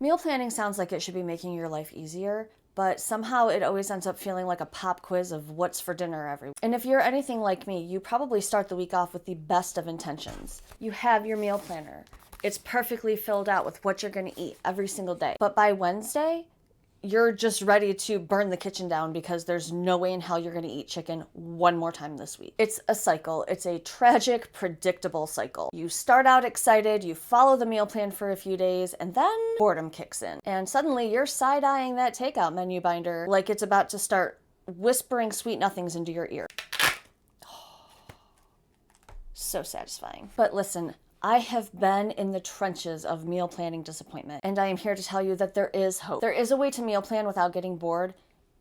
Meal planning sounds like it should be making your life easier, but somehow it always ends up feeling like a pop quiz of what's for dinner every week. And if you're anything like me, you probably start the week off with the best of intentions. You have your meal planner. It's perfectly filled out with what you're going to eat every single day. But by Wednesday, you're just ready to burn the kitchen down because there's no way in hell you're going to eat chicken one more time this week. It's a cycle. It's a tragic, predictable cycle. You start out excited, you follow the meal plan for a few days, and then boredom kicks in. And suddenly you're side-eyeing that takeout menu binder like it's about to start whispering sweet nothings into your ear. So satisfying. But listen, I have been in the trenches of meal planning disappointment, and I am here to tell you that there is hope. There is a way to meal plan without getting bored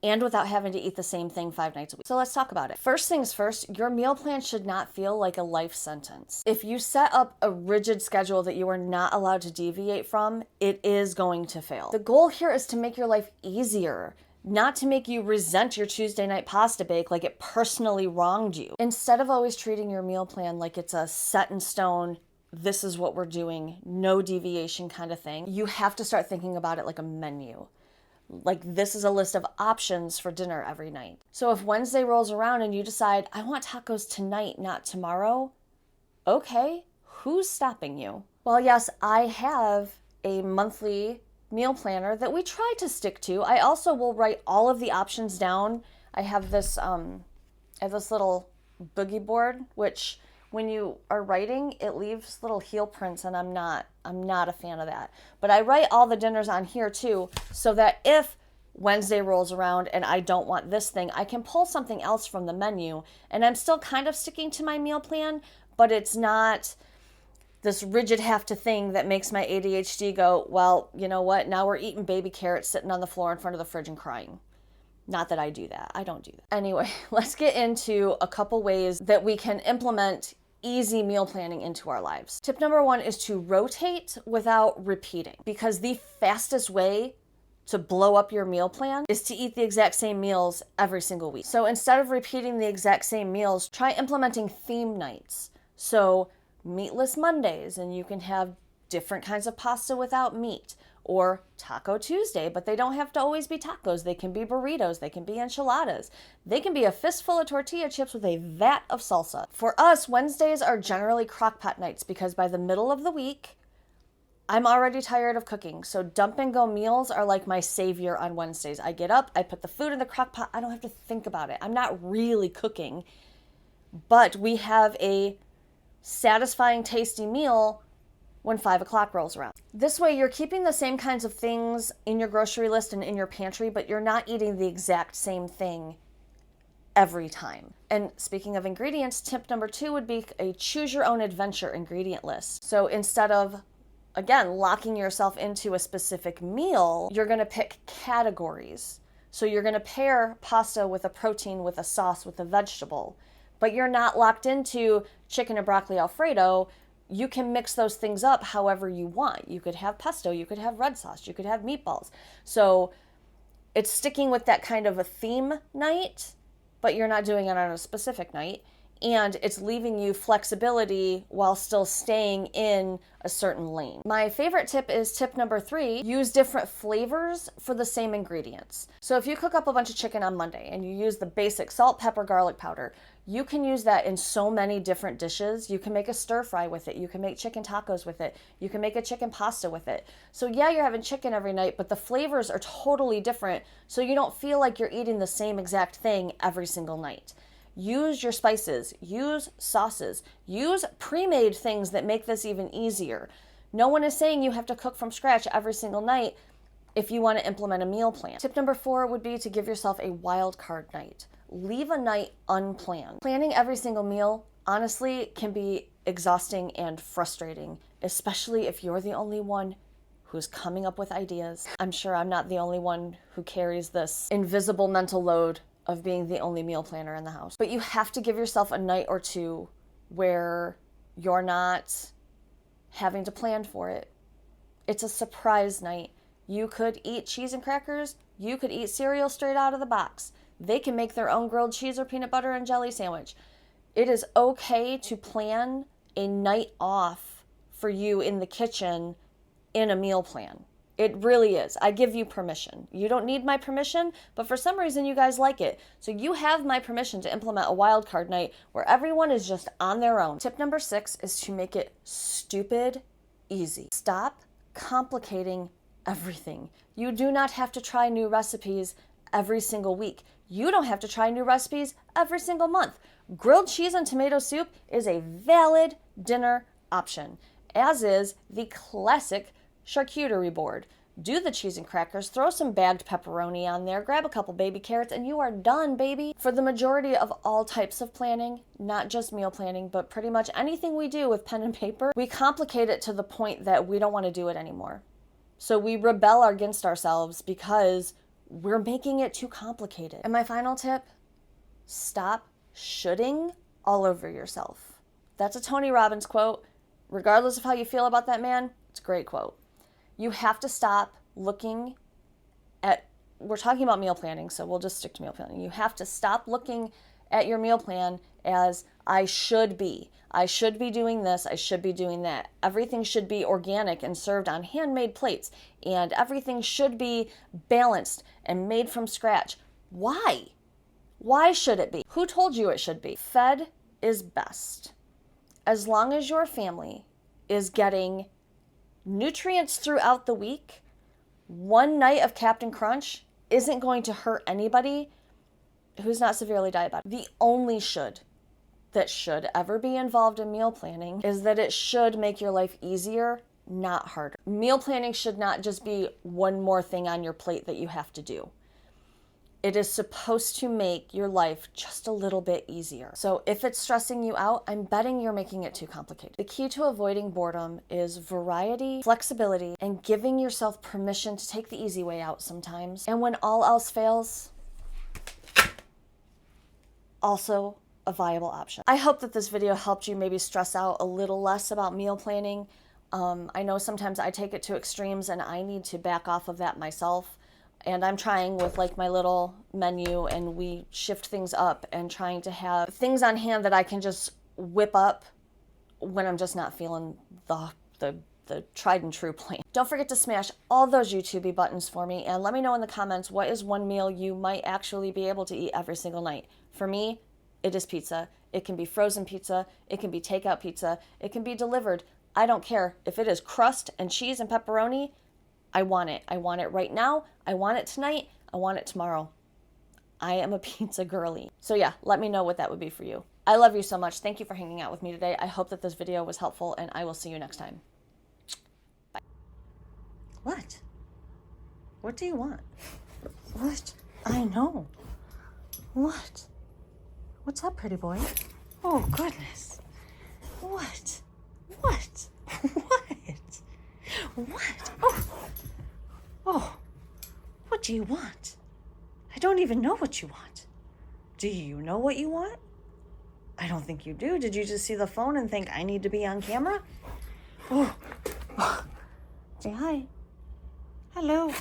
and without having to eat the same thing 5 nights a week. So let's talk about it. First things first, your meal plan should not feel like a life sentence. If you set up a rigid schedule that you are not allowed to deviate from, it is going to fail. The goal here is to make your life easier, not to make you resent your Tuesday night pasta bake like it personally wronged you. Instead of always treating your meal plan like it's a set in stone, this is what we're doing, no deviation kind of thing, you have to start thinking about it like a menu. Like this is a list of options for dinner every night. So if Wednesday rolls around and you decide, I want tacos tonight, not tomorrow, okay, who's stopping you? Well, yes, I have a monthly meal planner that we try to stick to. I also will write all of the options down. I have this little boogie board, which when you are writing, it leaves little heel prints, and I'm not a fan of that. But I write all the dinners on here too, so that if Wednesday rolls around and I don't want this thing, I can pull something else from the menu, and I'm still kind of sticking to my meal plan, but it's not this rigid have to thing that makes my ADHD go, well, you know what, now we're eating baby carrots sitting on the floor in front of the fridge and crying. Not that I do that. I don't do that. Anyway, let's get into a couple ways that we can implement easy meal planning into our lives. Tip number 1 is to rotate without repeating, because the fastest way to blow up your meal plan is to eat the exact same meals every single week. So instead of repeating the exact same meals, try implementing theme nights. So meatless Mondays, and you can have different kinds of pasta without meat. Or Taco Tuesday, but they don't have to always be tacos. They can be burritos, they can be enchiladas. They can be a fistful of tortilla chips with a vat of salsa. For us, Wednesdays are generally crock-pot nights because by the middle of the week, I'm already tired of cooking. So dump and go meals are like my savior on Wednesdays. I get up, I put the food in the crock-pot, I don't have to think about it. I'm not really cooking, but we have a satisfying, tasty meal when 5 o'clock rolls around. This way you're keeping the same kinds of things in your grocery list and in your pantry, but you're not eating the exact same thing every time. And speaking of ingredients, tip number 2 would be a choose your own adventure ingredient list. So instead of, again, locking yourself into a specific meal, you're gonna pick categories. So you're gonna pair pasta with a protein, with a sauce, with a vegetable, but you're not locked into chicken and broccoli Alfredo. You can mix those things up however you want. You could have pesto, you could have red sauce, you could have meatballs. So it's sticking with that kind of a theme night, but you're not doing it on a specific night. And it's leaving you flexibility while still staying in a certain lane. My favorite tip is tip number 3, use different flavors for the same ingredients. So if you cook up a bunch of chicken on Monday and you use the basic salt, pepper, garlic powder, you can use that in so many different dishes. You can make a stir fry with it. You can make chicken tacos with it. You can make a chicken pasta with it. So yeah, you're having chicken every night, but the flavors are totally different. So you don't feel like you're eating the same exact thing every single night. Use your spices, use sauces, use pre-made things that make this even easier. No one is saying you have to cook from scratch every single night if you want to implement a meal plan. Tip number 4 would be to give yourself a wild card night. Leave a night unplanned. Planning every single meal, honestly, can be exhausting and frustrating, especially if you're the only one who's coming up with ideas. I'm sure I'm not the only one who carries this invisible mental load of being the only meal planner in the house. But you have to give yourself a night or two where you're not having to plan for it. It's a surprise night. You could eat cheese and crackers. You could eat cereal straight out of the box. They can make their own grilled cheese or peanut butter and jelly sandwich. It is okay to plan a night off for you in the kitchen in a meal plan. It really is. I give you permission. You don't need my permission, but for some reason you guys like it. So you have my permission to implement a wildcard night where everyone is just on their own. Tip number 6 is to make it stupid easy. Stop complicating everything. You do not have to try new recipes every single week. You don't have to try new recipes every single month. Grilled cheese and tomato soup is a valid dinner option, as is the classic charcuterie board. Do the cheese and crackers, throw some bagged pepperoni on there, grab a couple baby carrots, and you are done, baby. For the majority of all types of planning, not just meal planning, but pretty much anything we do with pen and paper, we complicate it to the point that we don't want to do it anymore. So we rebel against ourselves because we're making it too complicated. And my final tip, stop shoulding all over yourself. That's a Tony Robbins quote. Regardless of how you feel about that man, it's a great quote. You have to stop looking at, we're talking about meal planning, so we'll just stick to meal planning. You have to stop looking at your meal plan as I should be. I should be doing this, I should be doing that. Everything should be organic and served on handmade plates, and everything should be balanced and made from scratch. Why? Why should it be? Who told you it should be? Fed is best. As long as your family is getting nutrients throughout the week, one night of Captain Crunch isn't going to hurt anybody who's not severely diabetic. The only should that should ever be involved in meal planning is that it should make your life easier, not harder. Meal planning should not just be one more thing on your plate that you have to do. It is supposed to make your life just a little bit easier. So if it's stressing you out, I'm betting you're making it too complicated. The key to avoiding boredom is variety, flexibility, and giving yourself permission to take the easy way out sometimes. And when all else fails, also a viable option. I hope that this video helped you maybe stress out a little less about meal planning. I know sometimes I take it to extremes and I need to back off of that myself. And I'm trying with like my little menu, and we shift things up and trying to have things on hand that I can just whip up when I'm just not feeling the tried and true plan. Don't forget to smash all those YouTube buttons for me and let me know in the comments what is one meal you might actually be able to eat every single night. For me, it is pizza. It can be frozen pizza. It can be takeout pizza. It can be delivered. I don't care. If it is crust and cheese and pepperoni, I want it. I want it right now. I want it tonight. I want it tomorrow. I am a pizza girly. So yeah, let me know what that would be for you. I love you so much. Thank you for hanging out with me today. I hope that this video was helpful, and I will see you next time. Bye. What? What do you want? What? I know. What? What's up, pretty boy? Oh, goodness. What? What? What? What? Oh. Oh. What do you want? I don't even know what you want. Do you know what you want? I don't think you do. Did you just see the phone and think I need to be on camera? Oh. Say hi. Hello.